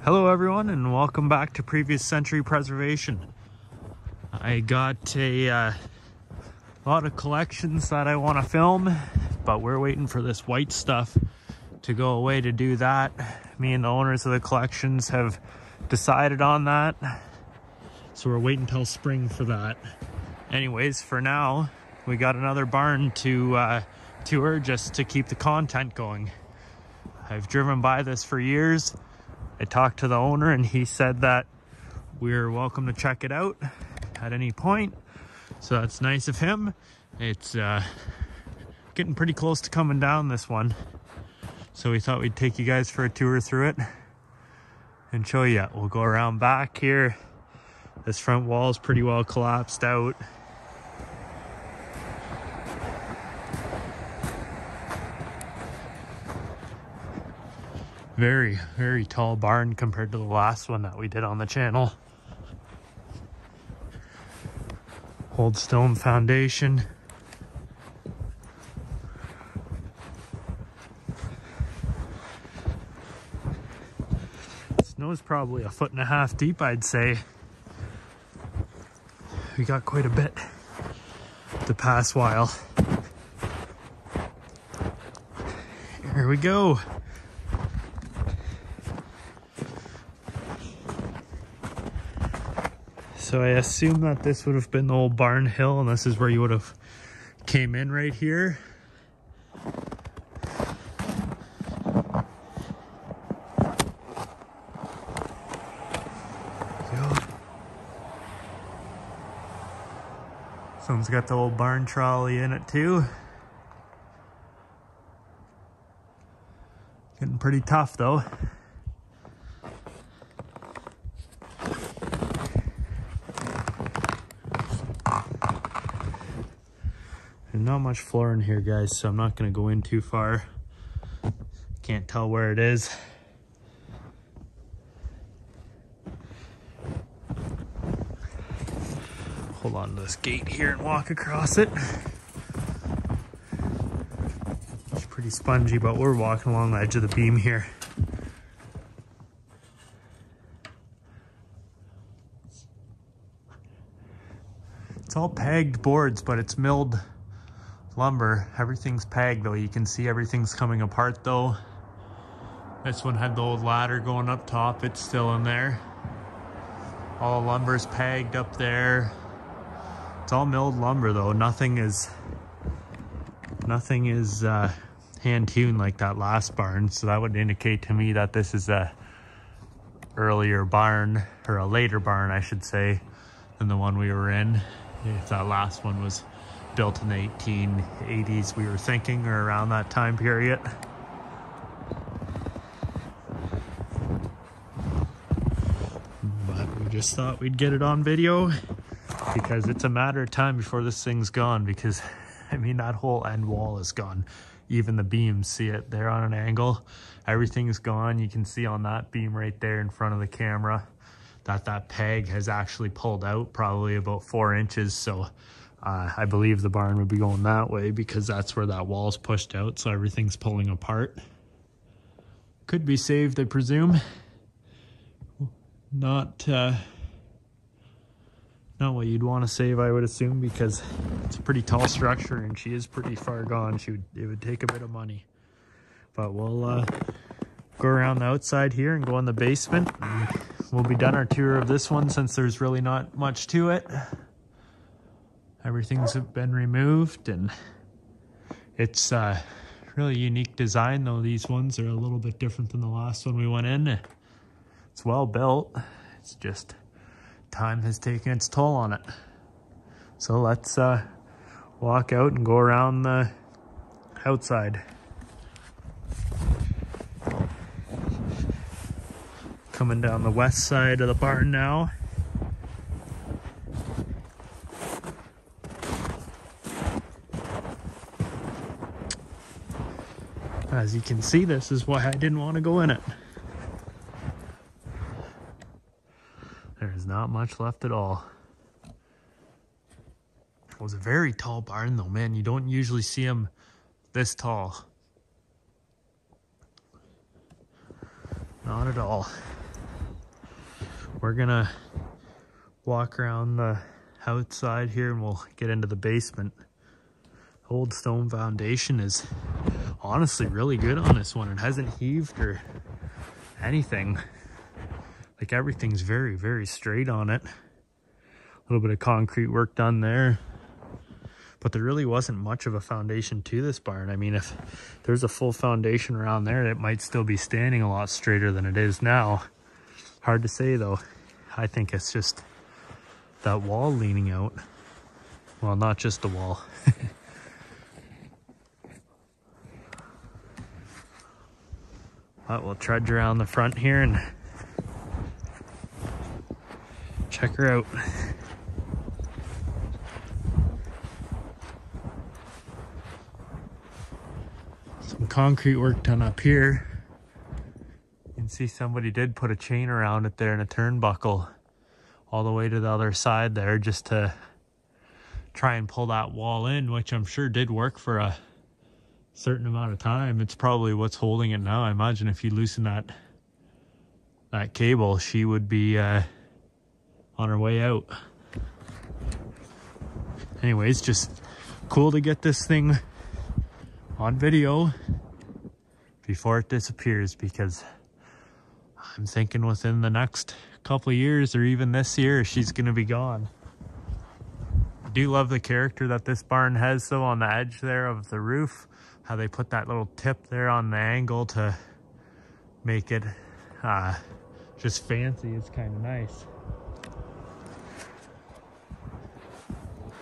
Hello everyone and welcome back to Previous Century Preservation. I got a lot of collections that I want to film, but we're waiting for this white stuff to go away to do that. Me and the owners of the collections have decided on that, so we're waiting until spring for that. Anyways, for now, we got another barn to tour just to keep the content going. I've driven by this for years. I talked to the owner and he said that we're welcome to check it out at any point. So that's nice of him. It's getting pretty close to coming down, this one. So we thought we'd take you guys for a tour through it and show you. We'll go around back here. This front wall is pretty well collapsed out. Very, very tall barn compared to the last one that we did on the channel. Old stone foundation. Snow's probably 1.5 feet deep, I'd say. We got quite a bit the past while. Here we go. So I assume that this would have been the old barn hill, and this is where you would have came in right here. Someone's got the old barn trolley in it too. Getting pretty tough though. There's not much floor in here, guys, so I'm not going to go in too far. Can't tell where it is. Hold on to this gate here and walk across it. It's pretty spongy, but we're walking along the edge of the beam here. It's all pegged boards, but it's milled lumber. Everything's pegged though. You can see everything's coming apart though. This one had the old ladder going up top. It's still in there. All the lumber's pegged up there. It's all milled lumber though. Nothing is hand hewn like that last barn. So that would indicate to me that this is a earlier barn, or a later barn I should say, than the one we were in. If that last one was built in the 1880s, we were thinking, or around that time period. But we just thought we'd get it on video because it's a matter of time before this thing's gone, because I mean that whole end wall is gone. Even the beams, see it there on an angle, everything's gone. You can see on that beam right there in front of the camera that peg has actually pulled out probably about 4 inches. So I believe the barn would be going that way because that's where that wall's pushed out, so everything's pulling apart. Could be saved, I presume. Not what you'd want to save, I would assume, because it's a pretty tall structure and she is pretty far gone. It would take a bit of money. But we'll go around the outside here and go in the basement. We'll be done our tour of this one since there's really not much to it. Everything's been removed and it's really unique design though. These ones are a little bit different than the last one we went in. It's well built. It's just time has taken its toll on it. So let's walk out and go around the outside. Coming down the west side of the barn now. As you can see, this is why I didn't want to go in it. There's not much left at all. It was a very tall barn though, man. You don't usually see them this tall. Not at all. we're gonna walk around the outside here and we'll get into the basement. Old stone foundation is honestly really good on this one. It hasn't heaved or anything. Like everything's very, very straight on it. A little bit of concrete work done there. But there really wasn't much of a foundation to this barn. I mean, if there's a full foundation around there, it might still be standing a lot straighter than it is now. Hard to say though. I think it's just that wall leaning out. Well, not just the wall. But we'll trudge around the front here and check her out. Some concrete work done up here. You can see somebody did put a chain around it there and a turnbuckle all the way to the other side there just to try and pull that wall in, which I'm sure did work for a certain amount of time. It's probably what's holding it now. I imagine if you loosen that cable, she would be on her way out. Anyways, just cool to get this thing on video before it disappears, because I'm thinking within the next couple of years or even this year she's gonna be gone. I do love the character that this barn has though on the edge there of the roof. How they put that little tip there on the angle to make it just fancy. It's kind of nice.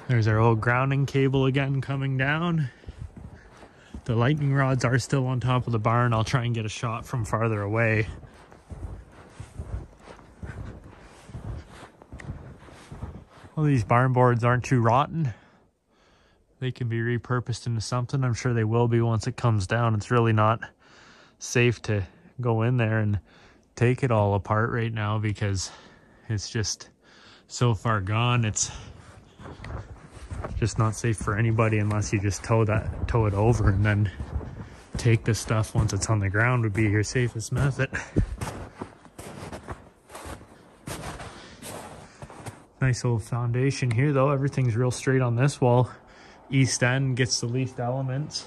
There's our old grounding cable again coming down. The lightning rods are still on top of the barn. I'll try and get a shot from farther away. Well, these barn boards aren't too rotten. They can be repurposed into something. I'm sure they will be once it comes down. It's really not safe to go in there and take it all apart right now because it's just so far gone. It's just not safe for anybody unless you just tow it over and then take the stuff once it's on the ground would be your safest method. Nice old foundation here though. Everything's real straight on this wall. East end gets the least elements.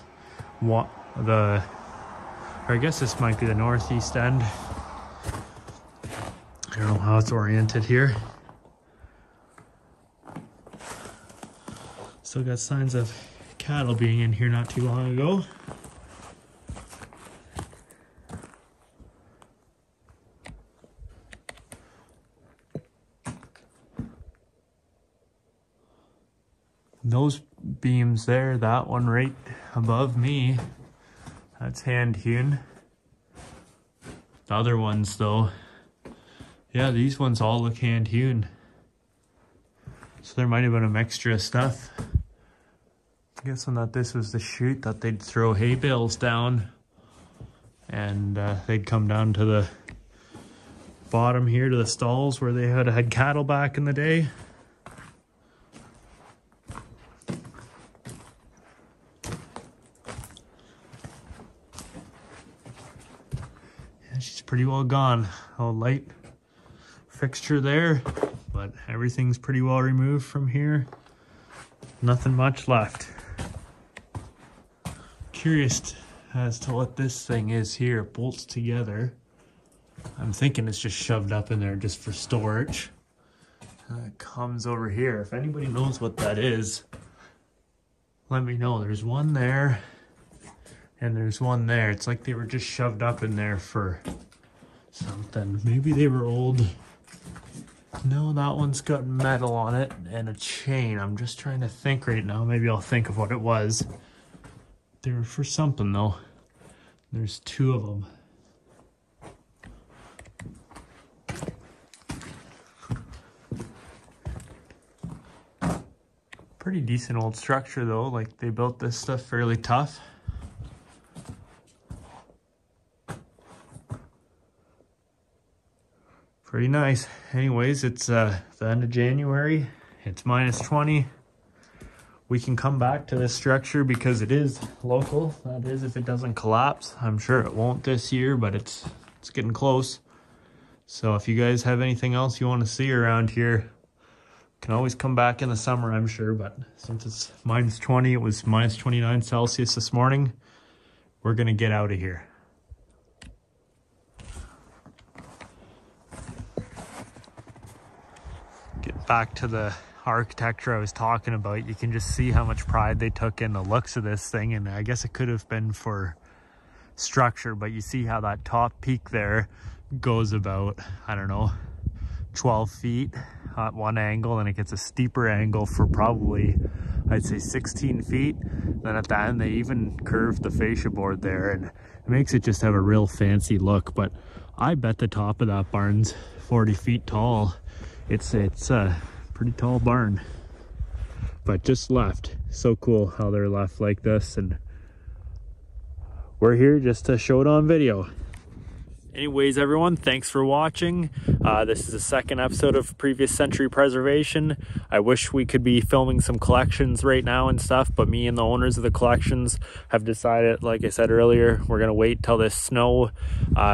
Or I guess this might be the northeast end. I don't know how it's oriented here. Still got signs of cattle being in here not too long ago. Those beams there, that one right above me, that's hand hewn. The other ones though, yeah, these ones all look hand hewn. So there might have been a mixture of stuff. I'm guessing that this was the chute that they'd throw hay bales down and they'd come down to the bottom here to the stalls where they had cattle back in the day. She's pretty well gone. Old light fixture there, but everything's pretty well removed from here. Nothing much left. Curious as to what this thing is here. It bolts together. I'm thinking it's just shoved up in there just for storage. It comes over here. If anybody knows what that is, let me know. There's one there. And there's one there. It's like they were just shoved up in there for something. Maybe they were old. No, that one's got metal on it and a chain. I'm just trying to think right now. Maybe I'll think of what it was. They were for something though. There's two of them. Pretty decent old structure though. Like they built this stuff fairly tough. Pretty nice. Anyways, it's the end of January. It's -20. We can come back to this structure because it is local. That is, if it doesn't collapse. I'm sure it won't this year, but it's getting close. So if you guys have anything else you want to see around here, can always come back in the summer, I'm sure, but since it's -20, it was -29 Celsius this morning, we're gonna get out of here. Get back to the architecture I was talking about. You can just see how much pride they took in the looks of this thing, and I guess it could have been for structure, but you see how that top peak there goes about, I don't know, 12 feet at one angle, and it gets a steeper angle for probably, I'd say 16 feet. Then at the end they even curved the fascia board there, and it makes it just have a real fancy look. But I bet the top of that barn's 40 feet tall. It's a pretty tall barn, but just left. So cool how they're left like this, and we're here just to show it on video. Anyways, everyone, thanks for watching. This is the second episode of Previous Century Preservation. I wish we could be filming some collections right now and stuff, but me and the owners of the collections have decided, like I said earlier, we're gonna wait till this snow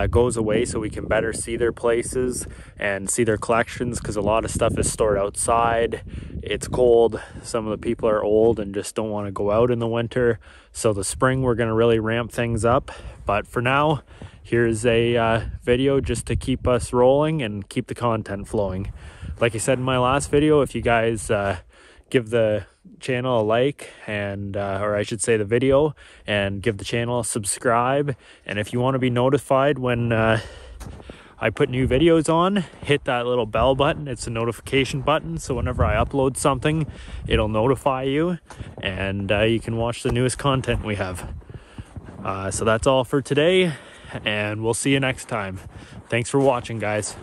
goes away so we can better see their places and see their collections, because a lot of stuff is stored outside. It's cold. Some of the people are old and just don't want to go out in the winter. So the spring, we're gonna really ramp things up. But for now, here's a video just to keep us rolling and keep the content flowing. Like I said in my last video, if you guys give the channel a like, and or I should say the video, and give the channel a subscribe, and if you want to be notified when I put new videos on, hit that little bell button. It's a notification button, so whenever I upload something, it'll notify you, and you can watch the newest content we have. So that's all for today, and we'll see you next time. Thanks for watching, guys.